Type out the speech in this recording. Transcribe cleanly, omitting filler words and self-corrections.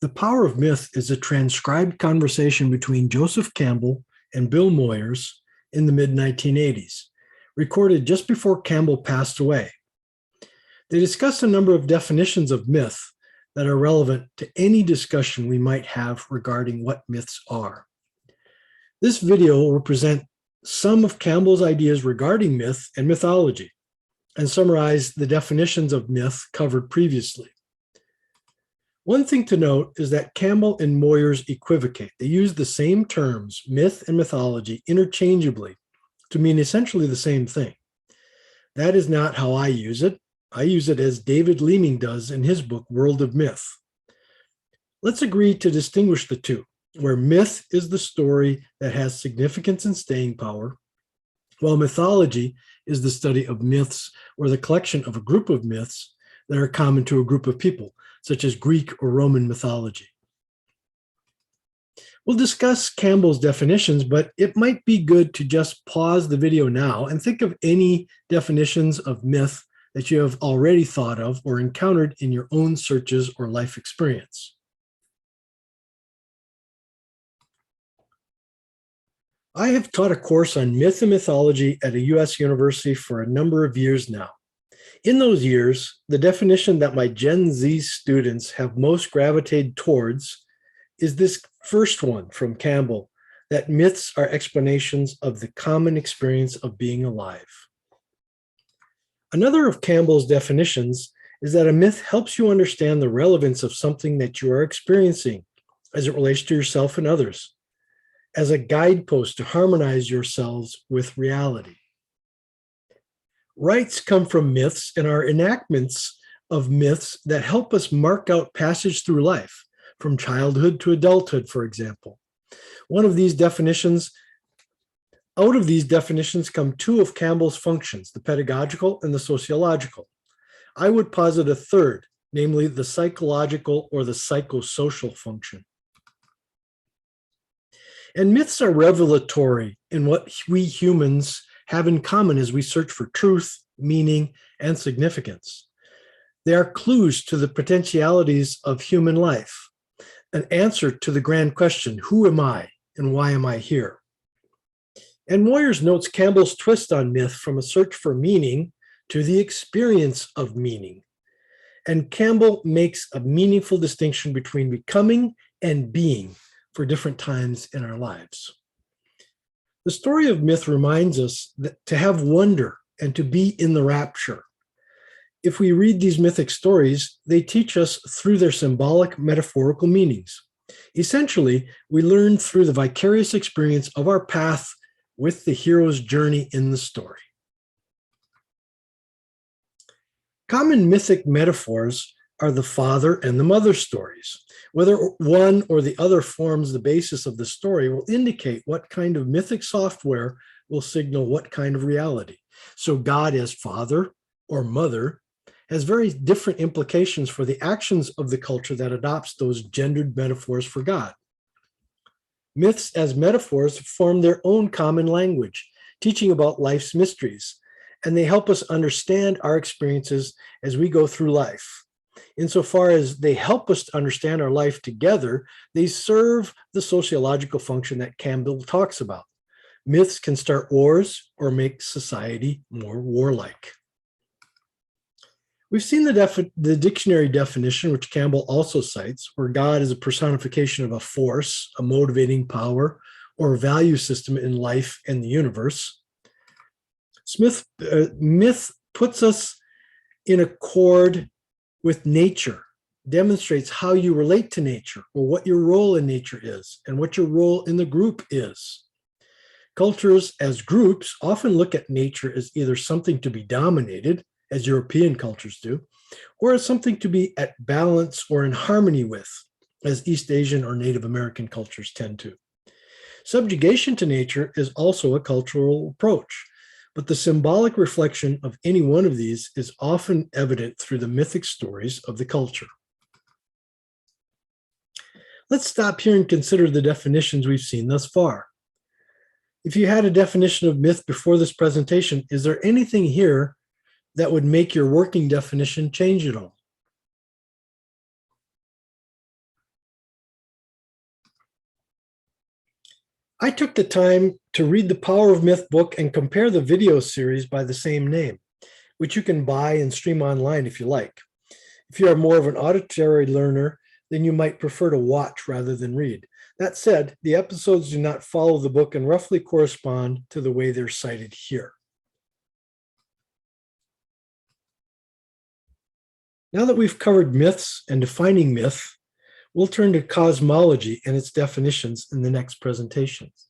The Power of Myth is a transcribed conversation between Joseph Campbell and Bill Moyers in the mid 1980s, recorded just before Campbell passed away. They discuss a number of definitions of myth that are relevant to any discussion we might have regarding what myths are. This video will present some of Campbell's ideas regarding myth and mythology and summarize the definitions of myth covered previously. One thing to note is that Campbell and Moyers equivocate. They use the same terms, myth and mythology, interchangeably to mean essentially the same thing. That is not how I use it. I use it as David Leeming does in his book, World of Myth. Let's agree to distinguish the two, where myth is the story that has significance and staying power, while mythology is the study of myths or the collection of a group of myths that are common to a group of people, such as Greek or Roman mythology. We'll discuss Campbell's definitions, but it might be good to just pause the video now and think of any definitions of myth that you have already thought of or encountered in your own searches or life experience. I have taught a course on myth and mythology at a US university for a number of years now. In those years, the definition that my Gen Z students have most gravitated towards is this first one from Campbell, that myths are explanations of the common experience of being alive. Another of Campbell's definitions is that a myth helps you understand the relevance of something that you are experiencing as it relates to yourself and others, as a guidepost to harmonize yourselves with reality. Rites come from myths and are enactments of myths that help us mark out passage through life, from childhood to adulthood, for example. Out of these definitions come two of Campbell's functions, the pedagogical and the sociological. I would posit a third, namely the psychological or the psychosocial function. And myths are revelatory in what we humans have in common as we search for truth, meaning, and significance. They are clues to the potentialities of human life, an answer to the grand question, who am I and why am I here? And Moyers notes Campbell's twist on myth from a search for meaning to the experience of meaning. And Campbell makes a meaningful distinction between becoming and being for different times in our lives. The story of myth reminds us that to have wonder and to be in the rapture. If we read these mythic stories, they teach us through their symbolic, metaphorical meanings. Essentially, we learn through the vicarious experience of our path with the hero's journey in the story. Common mythic metaphors are the father and the mother stories. Whether one or the other forms the basis of the story will indicate what kind of mythic software will signal what kind of reality. So God as father or mother has very different implications for the actions of the culture that adopts those gendered metaphors for God. Myths as metaphors form their own common language, teaching about life's mysteries, and they help us understand our experiences as we go through life. Insofar as they help us to understand our life together, they serve the sociological function that Campbell talks about. Myths can start wars or make society more warlike. We've seen the dictionary definition, which Campbell also cites, where God is a personification of a force, a motivating power, or a value system in life and the universe. Myth puts us in accord with nature, demonstrates how you relate to nature or what your role in nature is and what your role in the group is. Cultures as groups often look at nature as either something to be dominated, as European cultures do, or as something to be at balance or in harmony with, as East Asian or Native American cultures tend to. Subjugation to nature is also a cultural approach, but the symbolic reflection of any one of these is often evident through the mythic stories of the culture. Let's stop here and consider the definitions we've seen thus far. If you had a definition of myth before this presentation, is there anything here that would make your working definition change at all? I took the time to read the Power of Myth book and compare the video series by the same name, which you can buy and stream online if you like. If you are more of an auditory learner, then you might prefer to watch rather than read. That said, the episodes do not follow the book and roughly correspond to the way they're cited here. Now that we've covered myths and defining myth, we'll turn to cosmology and its definitions in the next presentations.